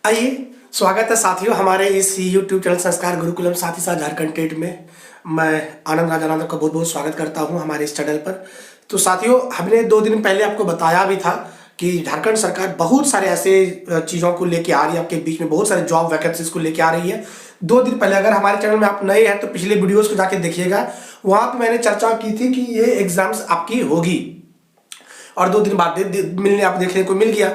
आइए, स्वागत है साथियों हमारे इस YouTube चैनल संस्कार गुरुकुलम साथ ही साथ झारखंड टेट में। मैं आनंद राजानंद का बहुत बहुत स्वागत करता हूं हमारे इस चैनल पर। तो साथियों, हमने 2 दिन पहले आपको बताया भी था कि झारखंड सरकार बहुत सारे ऐसे चीज़ों को लेके आ रही है, आपके बीच में बहुत सारे जॉब वैकेंसीज को लेके आ रही है। 2 दिन पहले, अगर हमारे चैनल में आप नए हैं तो पिछले वीडियोज़ को जाके देखिएगा, वहाँ पर मैंने चर्चा की थी कि ये एग्जाम्स आपकी होगी और 2 दिन बाद मिलने आप देखने को मिल गया।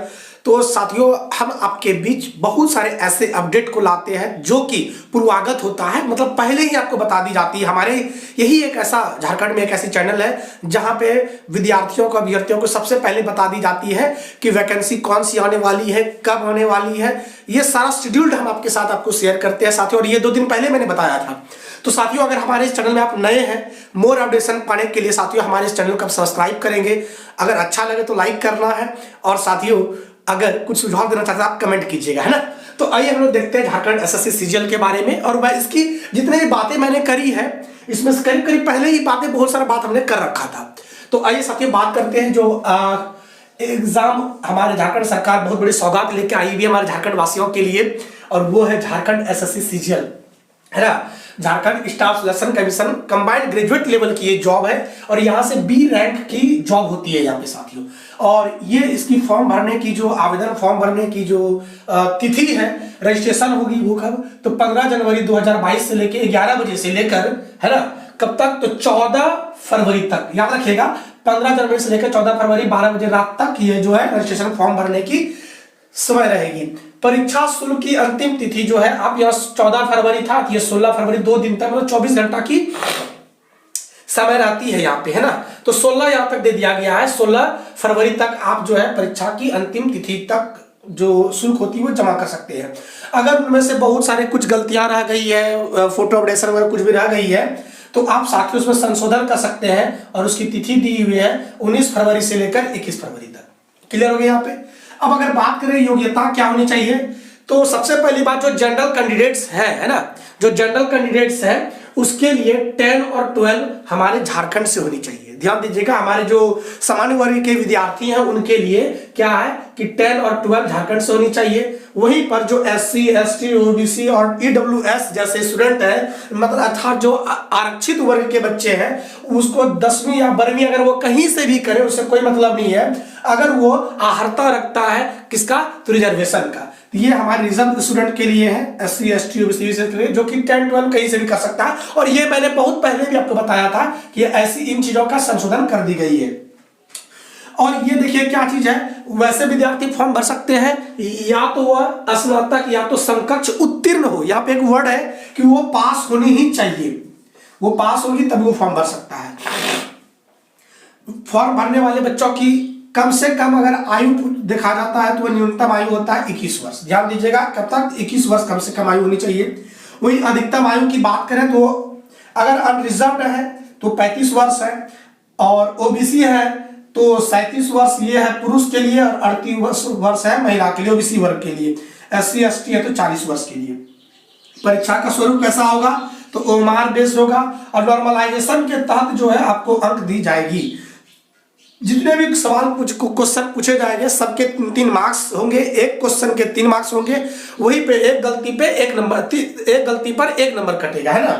तो साथियों, हम आपके बीच बहुत सारे ऐसे अपडेट को लाते हैं जो कि पूर्वागत होता है, मतलब पहले ही आपको बता दी जाती है। हमारे यही एक ऐसा झारखंड में एक ऐसी चैनल है जहां पे विद्यार्थियों को, अभ्यर्थियों को सबसे पहले बता दी जाती है कि वैकेंसी कौन सी आने वाली है, कब आने वाली है। ये सारा शेड्यूल्ड हम आपके साथ आपको शेयर करते हैं साथियों, और ये 2 दिन पहले मैंने बताया था। तो साथियों, अगर हमारे इस चैनल में आप नए हैं, मोर अपडेशन पाने के लिए साथियों हमारे इस चैनल को आप सब्सक्राइब करेंगे। अगर अच्छा लगे तो लाइक करना है, और साथियों अगर कुछ सुझाव देना चाहते हैं आप कमेंट कीजिएगा, है ना। तो आइए हम लोग देखते हैं झारखंड एसएससी सीजीएल के बारे में। और मैं इसकी जितने भी बातें मैंने करी है, इसमें से करीब करीब पहले ही बातें बहुत सारा बात हमने कर रखा था। तो आइए साथियों बात करते हैं जो एग्जाम हमारे झारखंड सरकार बहुत बड़ी सौगात लेके आई हुई है हमारे झारखंड वासियों के लिए, और वो है झारखंड एसएससी सीजीएल, है ना। Jharkhand staff selection commission combined graduate level की ये जॉब है, और यहाँ से बी रैंक की जॉब होती है यहाँ पे साथियों। और ये इसकी फॉर्म भरने की जो आवेदन फॉर्म भरने की जो तिथि है, रजिस्ट्रेशन होगी वो कब, तो 15 जनवरी 2022 से लेकर 11 बजे से लेकर, है ना, कब तक, तो 14 फरवरी तक। याद रखिएगा, 15 जनवरी से लेकर 14 फरवरी 12 बजे रात तक ये जो है रजिस्ट्रेशन फॉर्म भरने की समय रहेगी। परीक्षा शुल्क की अंतिम तिथि जो है, आप यहाँ 14 फरवरी था, ये 16 फरवरी, 2 दिन तक, मतलब 24 घंटा की समय रहती है यहाँ पे, है ना। तो 16 यहाँ तक दे दिया गया है, 16 फरवरी तक आप जो है परीक्षा की अंतिम तिथि तक जो शुल्क होती है वो जमा कर सकते हैं। अगर उनमें से बहुत सारे कुछ गलतियां रह गई है, फोटो अपडेशन वगैरह कुछ भी रह गई है, तो आप साथियों उसमें संशोधन कर सकते हैं, और उसकी तिथि दी हुई है 19 फरवरी से लेकर 21 फरवरी तक। क्लियर हो गया यहाँ पे। अब अगर बात करें योग्यता क्या होनी चाहिए, तो सबसे पहली बात जो जनरल कैंडिडेट्स है ना, जो जनरल कैंडिडेट्स है उसके लिए 10 और 12 हमारे झारखंड से होनी चाहिए। ध्यान दीजिएगा, हमारे जो सामान्य वर्ग के विद्यार्थी हैं उनके लिए क्या है कि 10 और 12 झारखंड से होनी चाहिए। वहीं पर जो SC, ST, OBC और EWS जैसे स्टूडेंट है, मतलब अर्थात जो आरक्षित वर्ग के बच्चे हैं, उसको 10वीं या 12वीं अगर वो कहीं से भी करे उससे कोई मतलब नहीं है, अगर वो आहर्ता रखता है किसका, तो रिजर्वेशन का। ये हमारे रिजर्व स्टूडेंट के लिए है, SC, ST, OBC के लिए, जो कि 10, 12 कहीं से भी कर सकता है। और ये मैंने बहुत पहले भी आपको बताया था कि ऐसी इन चीजों का संशोधन कर दी गई है। और ये देखिए क्या चीज है, वैसे विद्यार्थी फॉर्म भर सकते हैं या तो वह स्नातक या तो समकक्ष उत्तीर्ण हो। यहाँ पे एक वर्ड है कि वो पास होनी ही चाहिए, वो पास होगी तभी वो फॉर्म भर सकता है। फॉर्म भरने वाले बच्चों की कम से कम अगर आयु देखा जाता है तो वह न्यूनतम आयु होता है 21 वर्ष। ध्यान दीजिएगा, कब तक, 21 वर्ष कम से कम आयु होनी चाहिए। वही अधिकतम आयु की बात करें तो अगर अनरिजर्व्ड है तो 35 वर्ष है, और OBC है तो 37 वर्ष ये है पुरुष के लिए, और 38 वर्ष है महिला के लिए, OBC वर्ग के लिए। SC, ST है तो 40 वर्ष के लिए। परीक्षा का स्वरूप कैसा होगा, तो ओमार बेस्ड होगा, और नॉर्मलाइजेशन के तहत जो है आपको अंक दी जाएगी। जितने भी सवाल क्वेश्चन पूछे जाएंगे सबके 3 मार्क्स होंगे, एक क्वेश्चन के 3 मार्क्स होंगे। वहीं पे एक गलती पे 1 नंबर, एक गलती पर 1 नंबर कटेगा, है ना।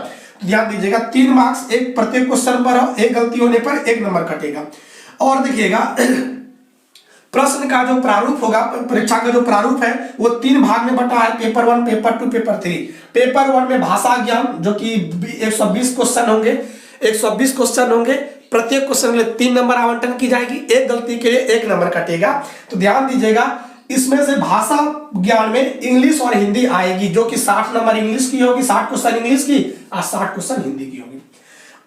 ध्यान दीजिएगा, 3 मार्क्स एक प्रत्येक क्वेश्चन पर, एक गलती होने पर 1 नंबर कटेगा। और देखिएगा प्रश्न का जो प्रारूप होगा, परीक्षा का जो प्रारूप है वो 3 भाग में बटा है, पेपर 1, पेपर 2, पेपर 3। पेपर 1 में भाषा ज्ञान जो कि 120 क्वेश्चन होंगे, 120 क्वेश्चन होंगे, प्रत्येक क्वेश्चन के लिए 3 नंबर आवंटन की जाएगी, एक गलती के लिए 1 नंबर कटेगा। तो ध्यान दीजिएगा, इसमें से भाषा ज्ञान में इंग्लिश और हिंदी आएगी, जो कि 60 नंबर इंग्लिश की होगी, 60 क्वेश्चन इंग्लिश की और 60 क्वेश्चन हिंदी की होगी।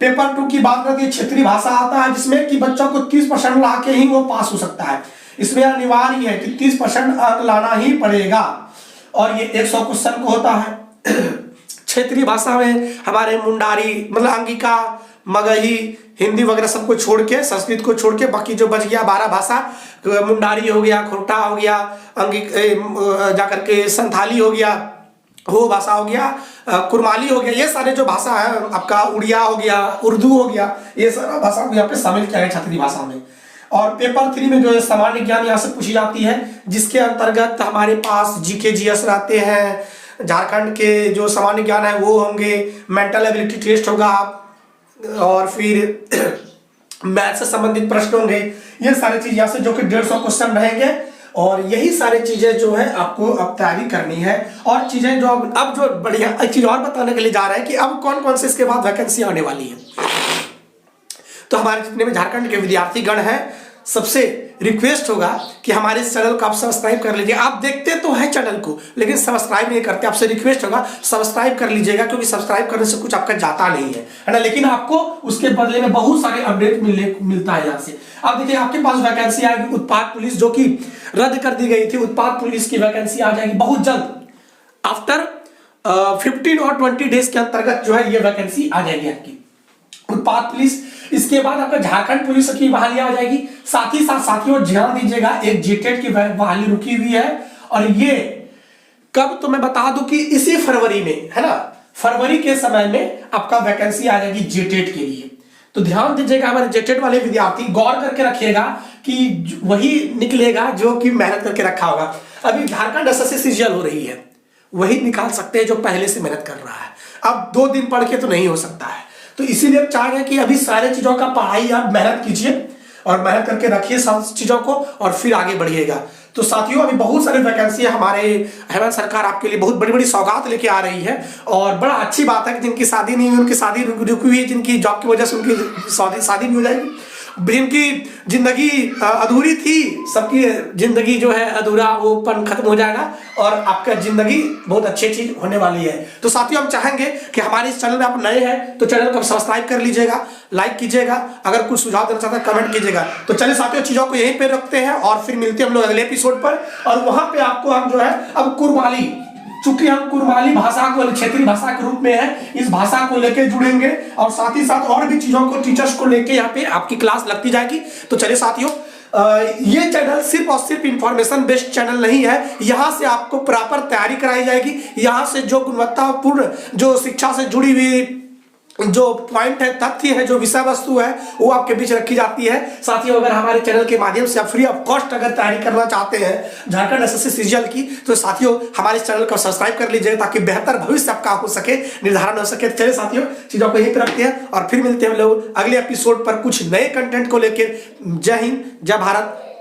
पेपर 2 की बात करते हैं, क्षेत्रीय भाषा आता है, जिसमें कि बच्चों को 30% ला के ही वो पास हो सकता है। इसमें अनिवार्य है कि 30% अंक लाना ही पड़ेगा, और ये 100 क्वेश्चन को होता है। क्षेत्रीय भाषा में हमारे मुंडारी, मतलब अंगिका, मगही, हिंदी वगैरह सबको छोड़ के, संस्कृत को छोड़ के बाकी जो बच गया 12 भाषा, मुंडारी हो गया, खोरठा हो गया, जाकर के संथाली हो गया, हो भाषा हो गया, कुरमाली हो गया, ये सारे जो भाषा है, आपका उड़िया हो गया, उर्दू हो गया, ये सारा भाषा को यहाँ पे शामिल किया है क्षेत्रीय भाषा में। और पेपर 3 में जो है सामान्य ज्ञान यहाँ से पूछी जाती है, जिसके अंतर्गत हमारे पास जीके जीएस रहते हैं। झारखंड के जो सामान्य ज्ञान है वो होंगे, मेंटल एबिलिटी टेस्ट होगा, और फिर मैथ से संबंधित प्रश्न होंगे। ये सारी चीज यहाँ से जो कि 150 क्वेश्चन रहेंगे, और यही सारी चीजें जो है आपको अब तैयारी करनी है। और चीजें जो अब जो बढ़िया एक चीज और बताने के लिए जा रहा है कि अब कौन कौन से इसके बाद वैकेंसी आने वाली है। तो हमारे जितने भी झारखंड के विद्यार्थी गण हैं, सबसे रिक्वेस्ट होगा कि हमारे इस चैनल को आप सब्सक्राइब कर लीजिए। आप देखते तो हैं चैनल को, लेकिन सब्सक्राइब नहीं करते। आपसे रिक्वेस्ट होगा सब्सक्राइब कर लीजिएगा, क्योंकि सब्सक्राइब करने से कुछ आपका जाता नहीं है ना, लेकिन आपको उसके बदले में बहुत सारे अपडेट मिलता है यहाँ से। अब देखिए आपके पास वैकेंसी आएगी उत्पाद पुलिस, जो कि रद्द कर दी गई थी। उत्पाद पुलिस की वैकेंसी आ जाएगी बहुत जल्द, आफ्टर 15 और 20 डेज के अंतर्गत जो है ये वैकेंसी आ जाएगी आपकी उत्पाद पुलिस। इसके बाद आपका झारखंड पुलिस की बहाली आ जाएगी। साथ ही साथ साथियों ध्यान दीजिएगा, एक जेटेट की बहाली रुकी हुई है, और ये कब तो मैं बता दूं कि इसी फरवरी में है ना, फरवरी के समय में आपका वैकेंसी आ जाएगी जेटेट के लिए। तो ध्यान दीजिएगा, हमारे जेटेट वाले विद्यार्थी गौर करके रखिएगा कि वही निकलेगा जो कि मेहनत करके रखा होगा। अभी झारखंड एसएससी सीजीएल हो रही है, वही निकाल सकते हैं जो पहले से मेहनत कर रहा है। अब 2 दिन पढ़ के तो नहीं हो सकता है, तो इसीलिए हम चाह रहे हैं कि अभी सारे चीजों का पढ़ाई आप मेहनत कीजिए और मेहनत करके रखिए सब चीजों को, और फिर आगे बढ़िएगा। तो साथियों अभी बहुत सारे वैकेंसी है, हमारे हेमंत सरकार आपके लिए बहुत बड़ी बड़ी सौगात लेके आ रही है। और बड़ा अच्छी बात है कि जिनकी शादी नहीं हुई उनकी शादी रुकी हुई है, जिनकी जॉब की वजह से उनकी शादी भी हो जाएगी, जिनकी जिंदगी अधूरी थी, सबकी जिंदगी जो है अधूरा वो पन खत्म हो जाएगा, और आपका जिंदगी बहुत अच्छी चीज होने वाली है। तो साथियों हम चाहेंगे कि हमारे इस चैनल में आप नए हैं तो चैनल को सब्सक्राइब कर लीजिएगा, लाइक कीजिएगा, अगर कुछ सुझाव देना चाहते हैं कमेंट कीजिएगा। तो चलिए साथियों चीजों को यहीं पे रखते हैं, और फिर मिलते हैं हम लोग अगले एपिसोड पर। और वहां पे आपको हम जो है अब कुरमाली, चूंकि हम कुरमाली भाषा को क्षेत्रीय भाषा के रूप में है, इस भाषा को लेके जुड़ेंगे, और साथ ही साथ और भी चीजों को टीचर्स को लेके यहाँ पे आपकी क्लास लगती जाएगी। तो चलिए साथियों ये चैनल सिर्फ और सिर्फ इंफॉर्मेशन बेस्ड चैनल नहीं है, यहाँ से आपको प्रॉपर तैयारी कराई जाएगी। यहाँ से जो गुणवत्तापूर्ण जो शिक्षा से जुड़ी हुई जो पॉइंट है, तथ्य है, जो विषय वस्तु है, वो आपके बीच रखी जाती है। साथियों अगर हमारे चैनल के माध्यम से आप फ्री ऑफ कॉस्ट अगर तैयारी करना चाहते हैं झारखंड एसएससी सीजीएल की, तो साथियों हमारे चैनल को सब्सक्राइब कर लीजिए, ताकि बेहतर भविष्य आपका हो सके, निर्धारण हो सके। चलिए साथियों चीजों को यहीं पर रखते हैं, और फिर मिलते हैं हम लोग अगले एपिसोड पर कुछ नए कंटेंट को लेकर। जय हिंद, जय भारत,